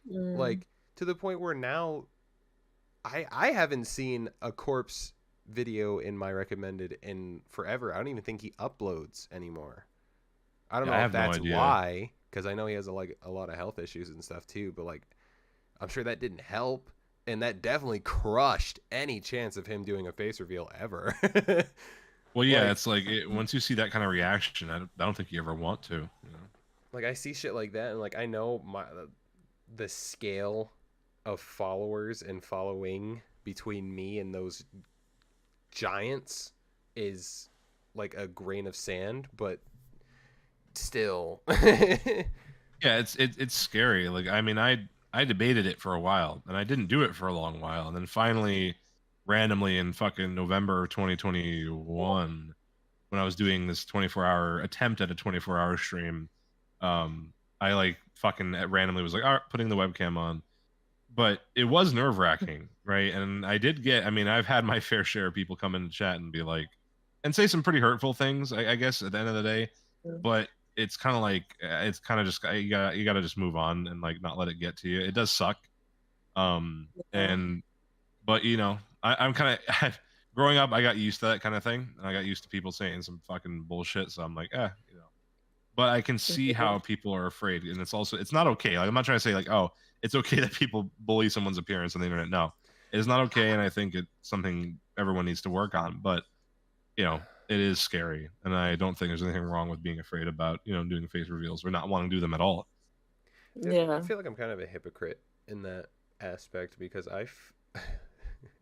Mm. Like to the point where now I haven't seen a Corpse video in my recommended in forever. I don't even think he uploads anymore. I don't Yeah, know I if have no that's idea. why, because I know he has a lot of health issues and stuff too. But like, I'm sure that didn't help, and that definitely crushed any chance of him doing a face reveal ever. Well, yeah, Like- it's like once you see that kind of reaction, I don't think you ever want to. You know? Like I see shit like that, and like I know the scale of followers and following between me and those giants is like a grain of sand, but still. Yeah, it's scary. Like, I mean, I debated it for a while, and I didn't do it for a long while, and then finally, randomly in fucking November 2021, when I was doing this 24-hour attempt at a 24-hour stream, I like fucking randomly was like, all right, putting the webcam on. But it was nerve-wracking, right? And I did get, I mean, I've had my fair share of people come in the chat and be like, and say some pretty hurtful things, I guess, at the end of the day. But it's kind of like, it's kind of just, you gotta just move on and like not let it get to you. It does suck. And, but you know, I'm kind of, growing up, I got used to that kind of thing. And I got used to people saying some fucking bullshit. So I'm like, you know. But I can see how people are afraid, and it's not okay. Like, I'm not trying to say like, oh, it's okay that people bully someone's appearance on the internet. No, it is not okay, and I think it's something everyone needs to work on. But you know, it is scary, and I don't think there's anything wrong with being afraid about, you know, doing face reveals or not wanting to do them at all. Yeah. I feel like I'm kind of a hypocrite in that aspect because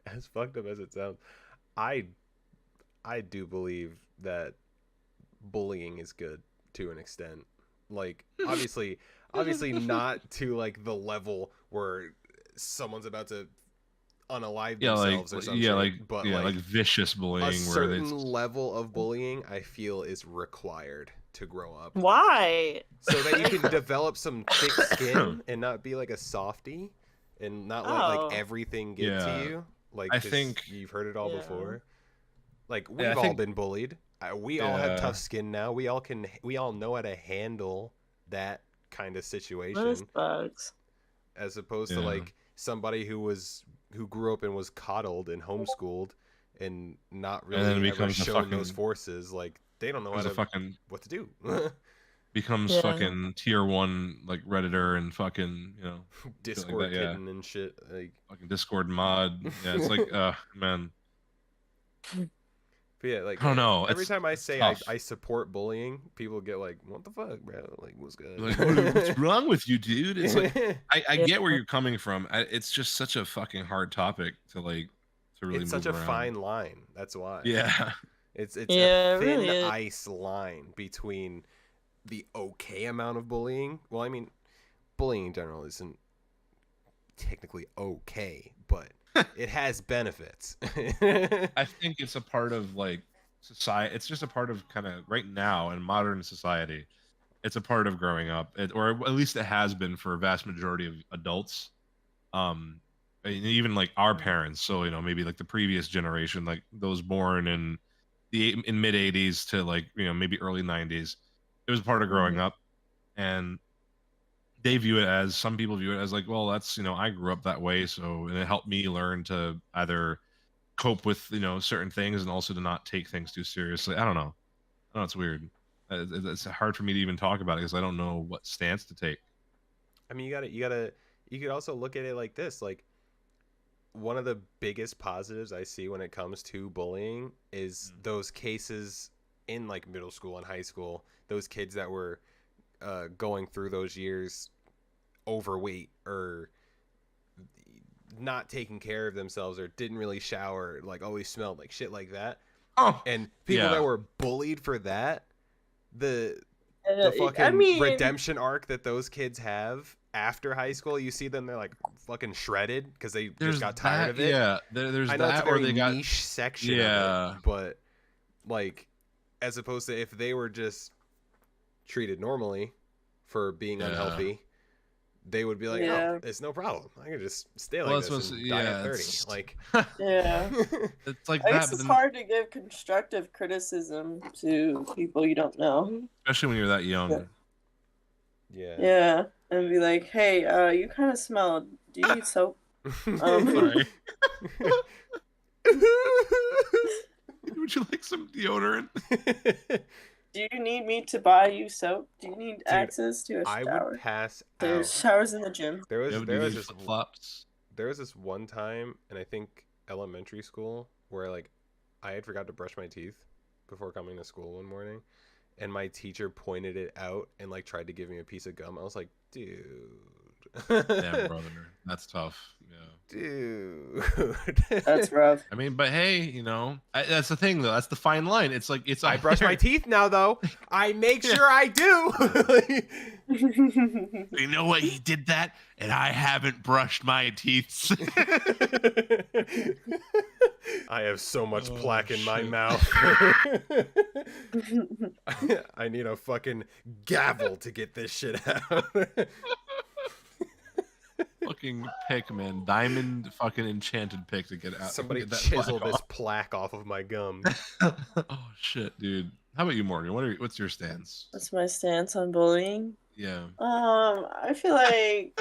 as fucked up as it sounds, I do believe that bullying is good to an extent. Like obviously not to like the level where someone's about to unalive themselves or something. But like vicious bullying, a where certain it's level of bullying I feel is required to grow up. Why? So that you can develop some thick skin and not be like a softie and not let like everything get to you. Like I think you've heard it all before. Like we've I all think- been bullied. We all have tough skin now. We all know how to handle that kind of situation. Those bugs. As opposed to like somebody who grew up and was coddled and homeschooled and not really ever shown those forces. Like they don't know what to do. Becomes fucking tier 1 like Redditor and fucking, you know, Discord kitten and shit. Like fucking Discord mod. Yeah, it's like man. But yeah, like I don't know. Every time I say I support bullying, people get like, "What the fuck, bro? Like, what's good? Like, what's wrong with you, dude?" It's like I get where you're coming from. It's just such a fucking hard topic to really. It's such a fine line. That's why. Yeah. It's a Yeah, thin really is. ice line between the okay amount of bullying. Well, I mean, bullying in general isn't technically okay, but it has benefits. I think it's a part of like society. It's just a part of kind of right now in modern society. It's a part of growing up, or at least it has been for a vast majority of adults. And even like our parents. So, you know, maybe like the previous generation, like those born in mid 80s to like, you know, maybe early 90s. It was part of growing up, and they view it as, some people view it as like, well, that's, you know, I grew up that way, so, and it helped me learn to either cope with, you know, certain things and also to not take things too seriously. I don't know. It's weird. It's hard for me to even talk about it because I don't know what stance to take. I mean, you could also look at it like this. Like, one of the biggest positives I see when it comes to bullying is those cases in like middle school and high school, those kids that were going through those years overweight or not taking care of themselves or didn't really shower, like always smelled like shit, like that. And people that were bullied for that, the fucking redemption arc that those kids have after high school, you see them, they're like fucking shredded because they There's just got tired of it. Yeah, there's I know that, it's a very or they got niche section of it, but like, as opposed to if they were just treated normally for being unhealthy, they would be like, oh, it's no problem. I can just stay like this and die at 30. Like, yeah. It's like I that. guess it's hard to give constructive criticism to people you don't know. Especially when you're that young. Yeah. Yeah. And be like, hey, you kind of smell. Do you need soap? Sorry. Would you like some deodorant? Do you need me to buy you soap? Do you need access to a shower? I would pass out. There's showers in the gym. There was this one time, and I think elementary school, where like I had forgot to brush my teeth before coming to school one morning, and my teacher pointed it out and like tried to give me a piece of gum. I was like, dude. Damn, brother, that's tough. Yeah, dude, that's rough. I mean, but hey, you know, that's the thing though. That's the fine line. It's like I brush my teeth now, though. I make sure I do. You know what? He did that, and I haven't brushed my teeth. I have so much plaque in my mouth. I need a fucking gavel to get this shit out. Fucking pick, man. Diamond fucking enchanted pick to get out. Somebody chisel this plaque off of my gums. Oh shit, dude. How about you, Morgan? What's your stance? What's my stance on bullying? Yeah. I feel like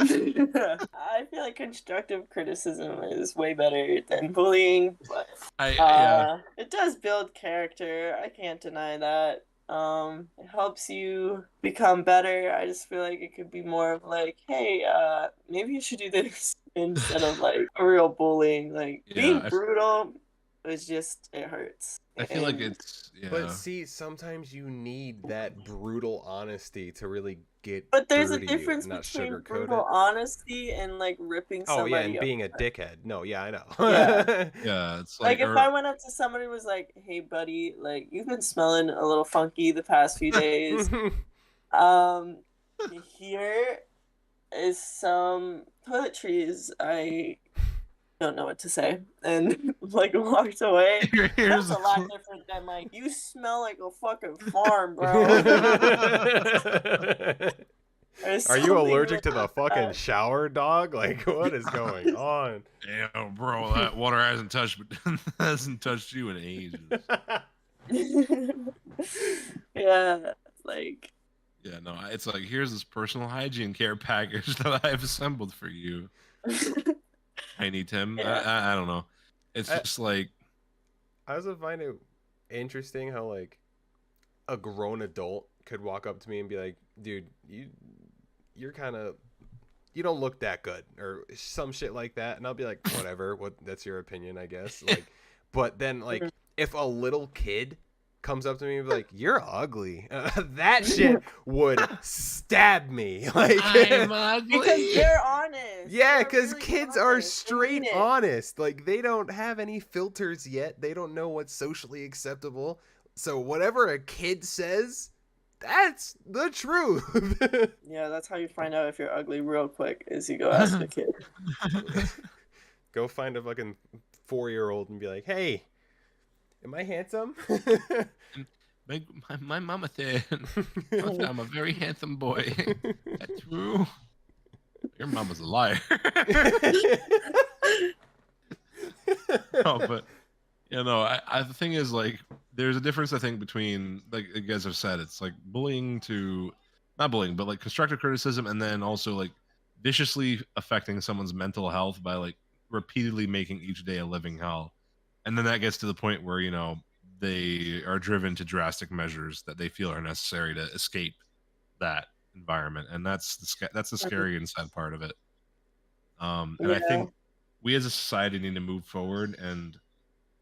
constructive criticism is way better than bullying, but it does build character. I can't deny that. It helps you become better. I just feel like it could be more of like, hey, maybe you should do this instead of like a real bullying. Like being brutal is just, it hurts. I feel like it's But see, sometimes you need that brutal honesty to really get. But there's a difference between brutal honesty and like ripping somebody. Oh yeah, and being a dickhead. No, yeah, I know. Yeah, it's like if I went up to somebody and was like, "Hey, buddy, like you've been smelling a little funky the past few days. Here is some toiletries. I don't know what to say," and like walked away. That's a lot different than like, you smell like a fucking farm, bro. Are you allergic to the fucking shower, dog? Like, what is going on? Damn, bro, that water hasn't touched you in ages. Yeah, like. Yeah, no, it's like, here's this personal hygiene care package that I've assembled for you. Tiny Tim. Yeah. I don't know. It's just like, I also find it interesting how like a grown adult could walk up to me and be like, dude, you're kind of, you don't look that good, or some shit like that, and I'll be like, whatever, that's your opinion, I guess. Like, but then like if a little kid comes up to me and be like, you're ugly, that shit would stab me. Like, I'm ugly. Because they're honest. Yeah, because really kids are straight honest. Like, they don't have any filters yet. They don't know what's socially acceptable. So whatever a kid says, that's the truth. Yeah, that's how you find out if you're ugly real quick, is you go ask a kid. Go find a fucking 4-year-old and be like, hey, am I handsome? My mama said I'm a very handsome boy. That's true. Your mama's a liar. No, but you know, the thing is, like, there's a difference, I think, between, like you guys have said, it's like bullying to, not bullying, but like constructive criticism, and then also like viciously affecting someone's mental health by like repeatedly making each day a living hell. And then that gets to the point where, you know, they are driven to drastic measures that they feel are necessary to escape that environment. And that's the scary and sad part of it. And I think we as a society need to move forward, and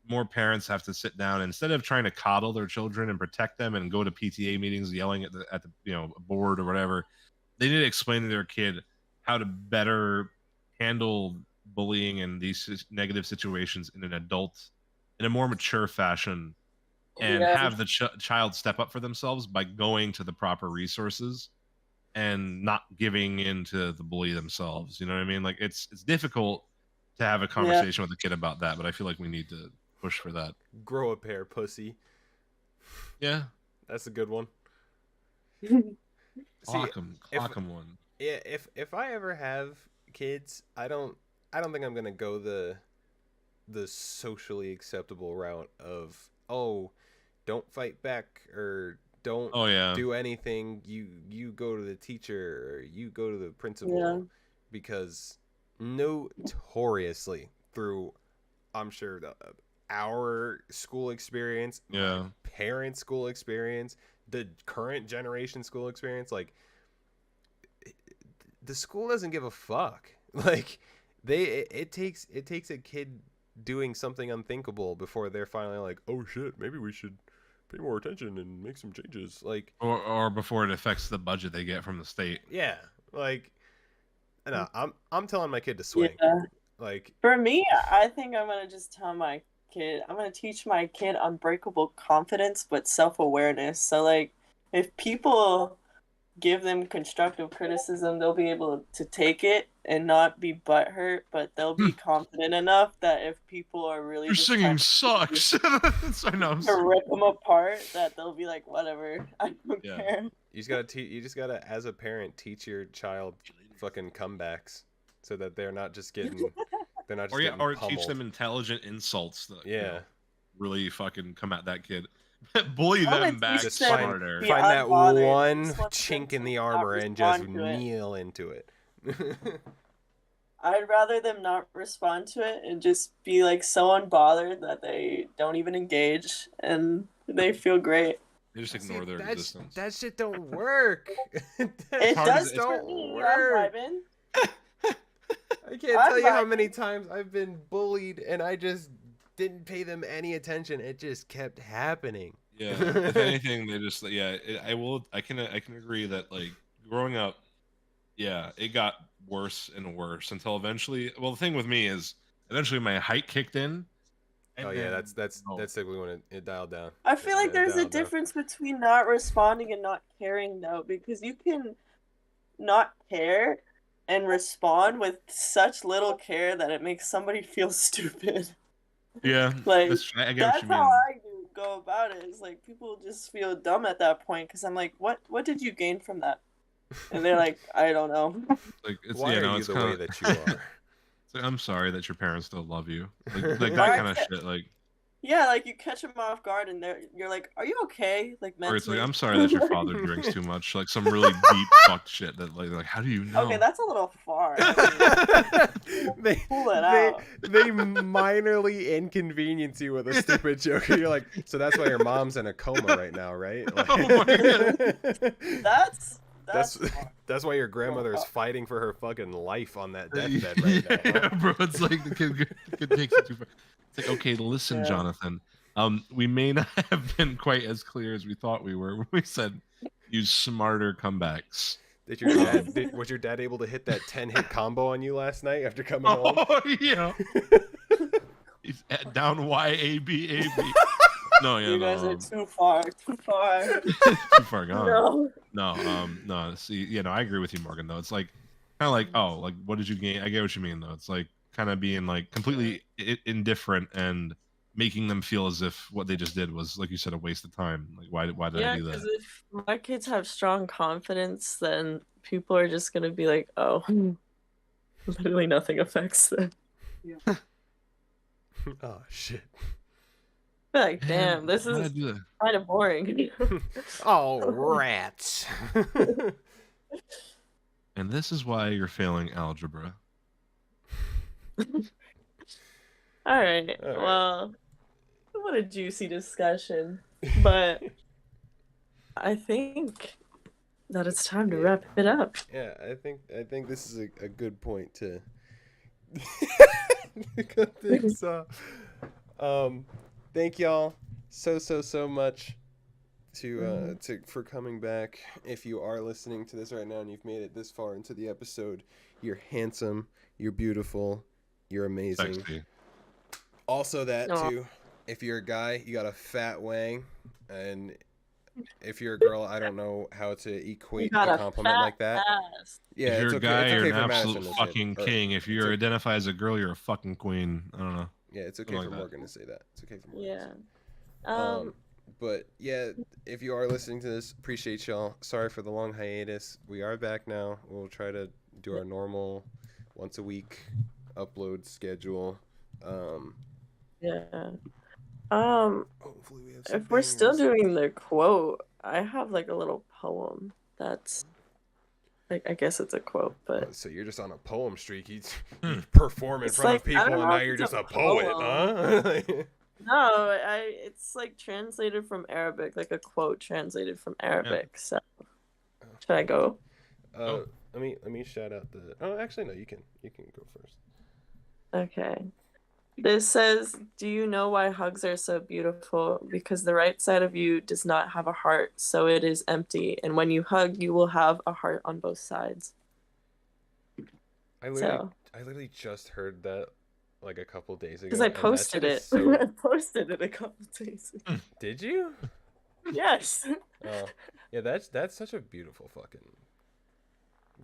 more parents have to sit down, instead of trying to coddle their children and protect them and go to PTA meetings yelling at the you know, board or whatever. They need to explain to their kid how to better handle bullying and these negative situations in a more mature fashion, and have the child step up for themselves by going to the proper resources and not giving in to the bully themselves. You know what I mean? Like it's difficult to have a conversation with a kid about that, but I feel like we need to push for that. Grow a pair, pussy. Yeah, that's a good one. Clock 'em one. Yeah, if I ever have kids, I don't think I'm gonna go the socially acceptable route of, oh, don't fight back or don't do anything. You go to the teacher or you go to the principal, because notoriously through, I'm sure, our school experience, my parents' school experience, the current generation school experience, like the school doesn't give a fuck. Like it takes a kid doing something unthinkable before they're finally like, oh shit, maybe we should pay more attention and make some changes. Like, or before it affects the budget they get from the state. Yeah, like, no, I'm telling my kid to swing. Yeah. Like, for me, I think I'm gonna just tell my kid, I'm gonna teach my kid unbreakable confidence but self-awareness. So like, if people give them constructive criticism, they'll be able to take it and not be butthurt, but they'll be confident enough that if people are really your singing sucks I know, to rip them apart, that they'll be like, whatever, I don't care. You just gotta as a parent teach your child fucking comebacks so that they're not just getting or teach them intelligent insults that really fucking come at that kid. Bully them back smarter. Find that one chink in the armor and just kneel into it. I'd rather them not respond to it and just be like so unbothered that they don't even engage and they feel great. They just ignore their resistance. That shit don't work. It does don't work. I can't tell you how many times I've been bullied and I just didn't pay them any attention. It just kept happening. Yeah. If anything, they just I can agree that like growing up, it got worse and worse until eventually. Well, the thing with me is eventually my height kicked in. That's typically when it dialed down. I feel like there's a difference between not responding and not caring though, because you can not care and respond with such little care that it makes somebody feel stupid. Yeah, like that's how I go about it. Is like people just feel dumb at that point because I'm like, what did you gain from that? And they're like, I don't know. Like it's Why are you it's the kinda... way that you are? It's like, I'm sorry that your parents still love you. Like that kind of shit. Like yeah, like you catch them off guard and you're like, are you okay? Like mentally. Or it's like, I'm sorry that your father drinks too much. Like some really deep fucked shit that like how do you know? Okay, that's a little far. They minorly inconvenience you with a stupid joke. You're like, so that's why your mom's in a coma right now, right? Like, oh my God. That's why your grandmother is fighting for her fucking life on that deathbed right now. Yeah, bro. It's like the kid takes it too far. It's like, okay, listen, Jonathan. We may not have been quite as clear as we thought we were when we said use smarter comebacks. Was your dad able to hit that 10-hit combo on you last night after coming home? Oh yeah. He's down YABAB. No, yeah, you guys are too far too far gone. No. See, I agree with you, Morgan. Though it's like kind of like, oh, like what did you gain? I get what you mean, though. It's like kind of being like completely indifferent and making them feel as if what they just did was, like you said, a waste of time. Like why did I do that? Because if my kids have strong confidence, then people are just gonna be like, oh, literally nothing affects them. Yeah. Oh shit. Like, damn, this is kind of boring. Oh, rats. And this is why you're failing algebra. All right. Well, what a juicy discussion. But I think that it's time to wrap it up. Yeah, I think this is a good point to cut things off. Thank y'all so much for coming back. If you are listening to this right now and you've made it this far into the episode, you're handsome, you're beautiful, you're amazing. Sexy. Also too, if you're a guy, you got a fat wang, and if you're a girl, I don't know how to You equate got a a compliment fat like that. ass. Yeah, If you're it's a okay. guy, It's you're okay an for absolute Madison to say fucking it. Or, king. If you it's identify as a girl, you're a fucking queen. I don't know. yeah, it's okay Something for like that. Morgan to say that. It's okay for Morgan. To Yeah. say that. But yeah, if you are listening to this, appreciate y'all. Sorry for the long hiatus. We are back now. We'll try to do our normal once a week upload schedule. Yeah. Hopefully we have some If we're still bangers. doing the quote, I have like a little poem that's like, I guess it's a quote, but So you're just on a poem streak. You Hmm. perform in it's front of like, I people, don't and know now if you're it's just a a poet, poem. huh? No, it's like translated from Arabic, like a quote translated from Arabic. So should I go? Let me shout out the. Oh, actually, no. You can go first. Okay. This says, "Do you know why hugs are so beautiful? Because the right side of you does not have a heart, so it is empty. And when you hug, you will have a heart on both sides." I literally just heard that like a couple days Because ago, I and that shit posted is it. so. I posted it a couple days ago. Did you? Yes. Oh, yeah. That's such a beautiful fucking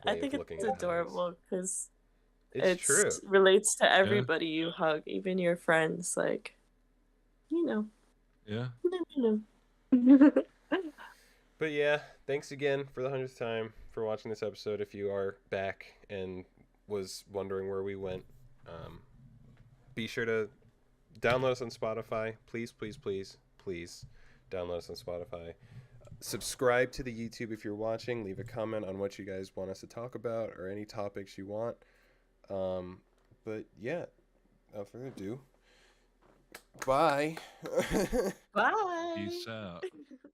I way think of looking it's at hugs. adorable because It's true. relates to everybody you hug, even your friends. Like, you know. Yeah. You know. But yeah, thanks again for the 100th time for watching this episode. If you are back and was wondering where we went, be sure to download us on Spotify. Please, please, please, please download us on Spotify. Subscribe to the YouTube if you're watching. Leave a comment on what you guys want us to talk about or any topics you want. But yeah, without further ado, bye. Bye. Peace out.